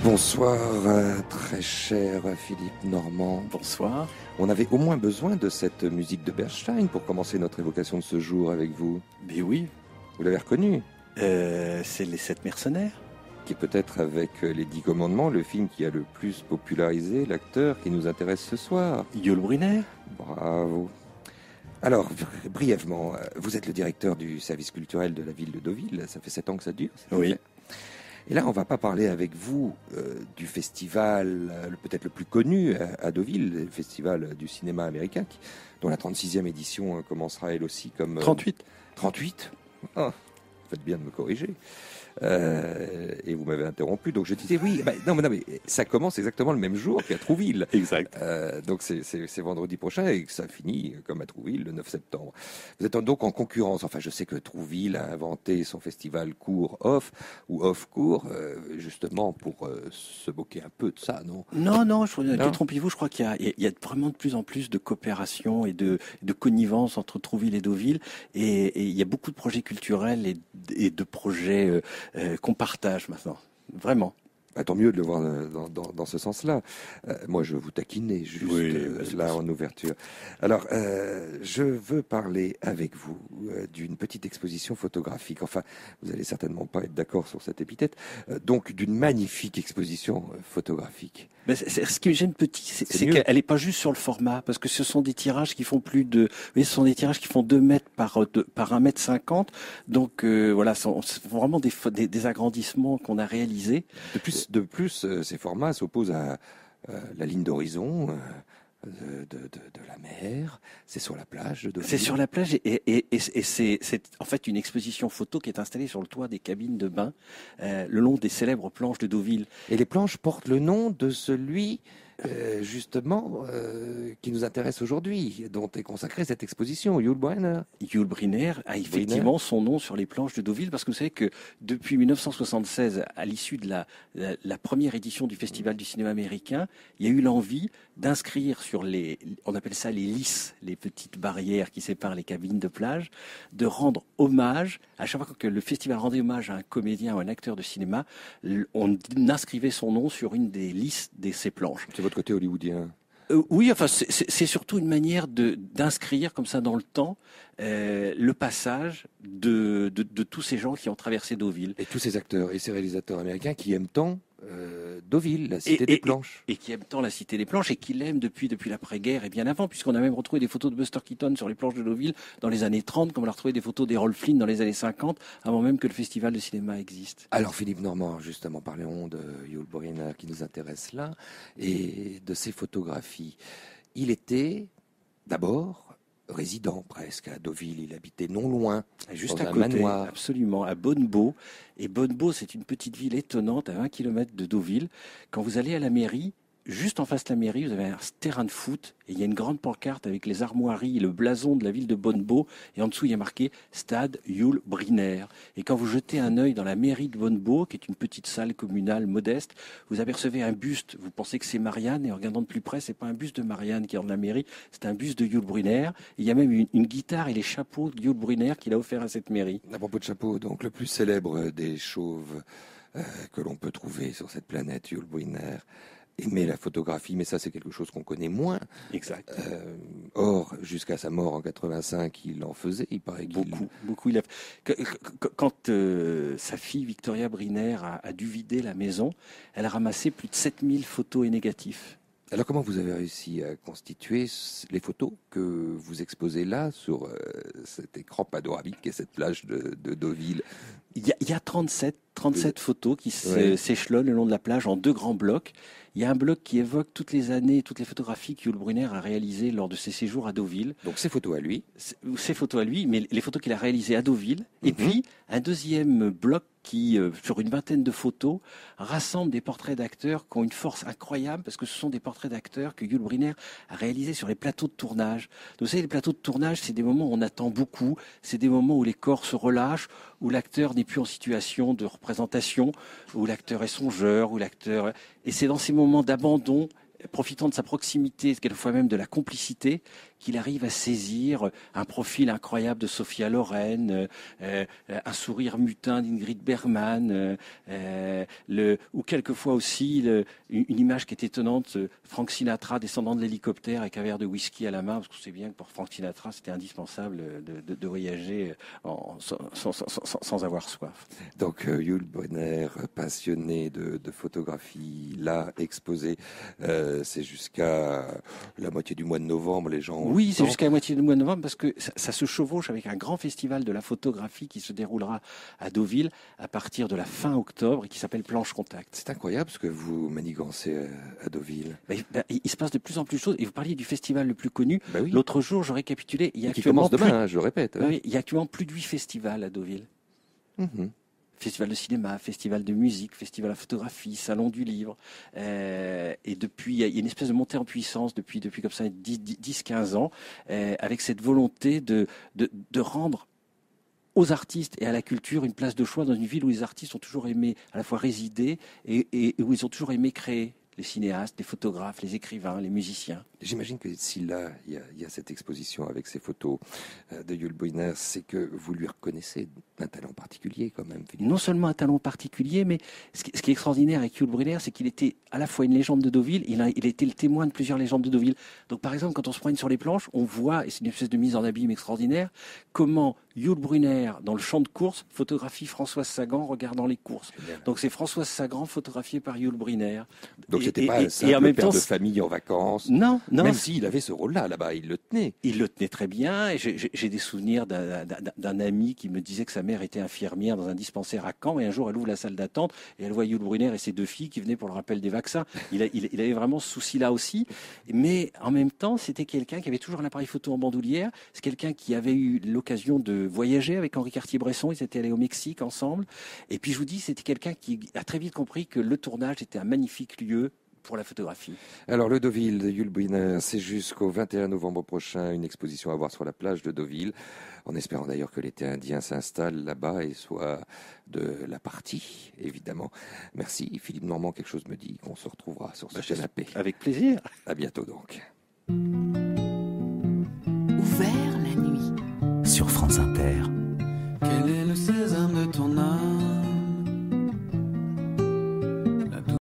Bonsoir, très cher Philippe Normand. Bonsoir. On avait au moins besoin de cette musique de Bernstein pour commencer notre évocation de ce jour avec vous. Mais oui. Vous l'avez reconnu? C'est les 7 mercenaires. Qui est peut-être avec les 10 commandements, le film qui a le plus popularisé l'acteur qui nous intéresse ce soir. Yul Brynner. Bravo. Alors, brièvement, vous êtes le directeur du service culturel de la ville de Deauville. Ça fait 7 ans que ça dure. Oui. Et là, on va pas parler avec vous du festival peut-être le plus connu à Deauville, le festival du cinéma américain, dont la 36e édition commencera elle aussi comme... 38. 38 oh, faites bien de me corriger. Et vous m'avez interrompu, donc je disais oui, non mais ça commence exactement le même jour qu'à Trouville. Exact. Donc c'est vendredi prochain et que ça finit comme à Trouville le 9 septembre. Vous êtes donc en concurrence. Enfin, je sais que Trouville a inventé son festival court-off ou off-court, justement pour se moquer un peu de ça, non? Non, détrompez-vous, je crois qu'il y a vraiment de plus en plus de coopération et de connivence entre Trouville et Deauville, et il y a beaucoup de projets culturels et de projets qu'on partage maintenant, vraiment. Tant mieux de le voir dans ce sens-là. Moi, je vous taquinais juste là en ouverture. Alors, je veux parler avec vous d'une petite exposition photographique. Enfin, vous allez certainement pas être d'accord sur cette épithète. Donc, d'une magnifique exposition photographique. Mais ce qui me gêne c'est qu'elle n'est pas juste sur le format, parce que ce sont des tirages qui font ce sont des tirages qui font 2 mètres par 1 mètre 50. Donc voilà, ce sont vraiment des agrandissements qu'on a réalisés. De plus, ces formats s'opposent à la ligne d'horizon de la mer. C'est sur la plage. C'est sur la plage et c'est en fait une exposition photo qui est installée sur le toit des cabines de bain le long des célèbres planches de Deauville. Et les planches portent le nom de celui justement qui nous intéresse aujourd'hui, dont est consacrée cette exposition, Yul Brynner. Yul Brynner a effectivement son nom sur les planches de Deauville, parce que vous savez que depuis 1976, à l'issue de la première édition du Festival du cinéma américain, il y a eu l'envie d'inscrire sur on appelle ça les lisses, les petites barrières qui séparent les cabines de plage, de rendre hommage, à chaque fois que le festival rendait hommage à un comédien ou un acteur de cinéma, on inscrivait son nom sur une des lisses de ces planches. C'est votre côté hollywoodien. Oui, enfin, c'est surtout une manière d'inscrire comme ça dans le temps le passage de tous ces gens qui ont traversé Deauville. Et tous ces acteurs et ces réalisateurs américains qui aiment tant Deauville, la cité des planches. Et qui aiment tant la cité des planches et qui l'aiment depuis l'après-guerre et bien avant, puisqu'on a même retrouvé des photos de Buster Keaton sur les planches de Deauville dans les années 30, comme on a retrouvé des photos d'Errol Flynn dans les années 50, avant même que le festival de cinéma existe. Alors Philippe Normand, justement, parlons de Yul Brynner qui nous intéresse là, et de ses photographies. Il était d'abord résident presque à Deauville, il habitait non loin, juste dans à un côté, manoir. Absolument, à Bonnebeau. Et Bonnebeau, c'est une petite ville étonnante à 20 km de Deauville. Quand vous allez à la mairie, juste en face de la mairie, vous avez un terrain de foot et il y a une grande pancarte avec les armoiries et le blason de la ville de Bonnebeau. Et en dessous, il y a marqué Stade Yul Brynner. Et quand vous jetez un œil dans la mairie de Bonnebeau, qui est une petite salle communale modeste, vous apercevez un buste. Vous pensez que c'est Marianne, et en regardant de plus près, c'est pas un buste de Marianne qui est dans la mairie, c'est un buste de Yul Brynner. Et il y a même une guitare et les chapeaux de Yul Brynner qu'il a offert à cette mairie. À propos de chapeaux, donc le plus célèbre des chauves que l'on peut trouver sur cette planète, Yul Brynner, aimait la photographie, mais ça c'est quelque chose qu'on connaît moins. Exact. Or, jusqu'à sa mort en 85, il en faisait, il paraît beaucoup. Quand sa fille Victoria Brynner a dû vider la maison, elle a ramassé plus de 7000 photos et négatifs. Alors comment vous avez réussi à constituer les photos que vous exposez là sur cet écran panoramique et cette plage de Deauville? Il y a 37 photos qui s'échelonnent le long de la plage en 2 grands blocs. Il y a un bloc qui évoque toutes les années, toutes les photographies que Yul Brynner a réalisées lors de ses séjours à Deauville. Donc ces photos à lui. Ces photos à lui, mais les photos qu'il a réalisées à Deauville. Et puis un deuxième bloc qui, sur une vingtaine de photos, rassemble des portraits d'acteurs qui ont une force incroyable, parce que ce sont des portraits d'acteurs que Yul Brynner a réalisés sur les plateaux de tournage. Donc, vous savez, les plateaux de tournage, c'est des moments où on attend beaucoup, c'est des moments où les corps se relâchent, où l'acteur n'est plus en situation de représentation, où l'acteur est songeur, et c'est dans ces moments d'abandon, profitant de sa proximité, quelquefois même de la complicité, qu'il arrive à saisir un profil incroyable de Sophia Loren, un sourire mutin d'Ingrid Bergman, ou quelquefois aussi une image qui est étonnante, Frank Sinatra descendant de l'hélicoptère avec un verre de whisky à la main, parce qu'on sait bien que pour Frank Sinatra, c'était indispensable de voyager sans avoir soif. Donc, Yul Brynner, passionné de photographie, l'a exposé. C'est jusqu'à la moitié du mois de novembre, les gens. Oui, c'est jusqu'à la moitié du mois de novembre parce que ça se chevauche avec un grand festival de la photographie qui se déroulera à Deauville à partir de la fin octobre et qui s'appelle Planche Contact. C'est incroyable ce que vous manigancez à Deauville. Il se passe de plus en plus de choses. Et vous parliez du festival le plus connu. Oui. L'autre jour, je récapitulais. Il y a qui commence demain, je le répète. Oui, il y a actuellement plus de 8 festivals à Deauville. Festival de cinéma, festival de musique, festival de photographie, salon du livre. Et depuis, il y a une espèce de montée en puissance depuis comme ça 10-15 ans, avec cette volonté de rendre aux artistes et à la culture une place de choix dans une ville où les artistes ont toujours aimé à la fois résider et où ils ont toujours aimé créer. Les cinéastes, les photographes, les écrivains, les musiciens. J'imagine que si là, il y a cette exposition avec ces photos de Yul Brynner, c'est que vous lui reconnaissez un talent particulier quand même, Philippe. Non seulement un talent particulier, mais ce qui est extraordinaire avec Yul Brynner, c'est qu'il était à la fois une légende de Deauville, il a été le témoin de plusieurs légendes de Deauville. Donc par exemple, quand on se promène sur les planches, on voit, et c'est une espèce de mise en abîme extraordinaire, comment Yul Brynner, dans le champ de course, photographie Françoise Sagan regardant les courses. Génial. Donc c'est Françoise Sagan photographiée par Yul Brynner. Donc c'était pas un simple père de famille en vacances. Non. Même s'il avait ce rôle-là, là-bas, il le tenait. Il le tenait très bien. Et j'ai des souvenirs d'un ami qui me disait que sa mère était infirmière dans un dispensaire à Caen. Et un jour, elle ouvre la salle d'attente et elle voit Yul Brynner et ses 2 filles qui venaient pour le rappel des vaccins. Il avait vraiment ce souci-là aussi. Mais en même temps, c'était quelqu'un qui avait toujours un appareil photo en bandoulière. C'est quelqu'un qui avait eu l'occasion de voyager avec Henri Cartier-Bresson. Ils étaient allés au Mexique ensemble. Et puis, je vous dis, c'était quelqu'un qui a très vite compris que le tournage était un magnifique lieu pour la photographie. Alors, le Deauville de Yul Brynner, c'est jusqu'au 21 novembre prochain, une exposition à voir sur la plage de Deauville, en espérant d'ailleurs que l'été indien s'installe là-bas et soit de la partie, évidemment. Merci, Philippe Normand. Quelque chose me dit qu'on se retrouvera sur ce canapé. Avec plaisir. À bientôt donc. Ouvert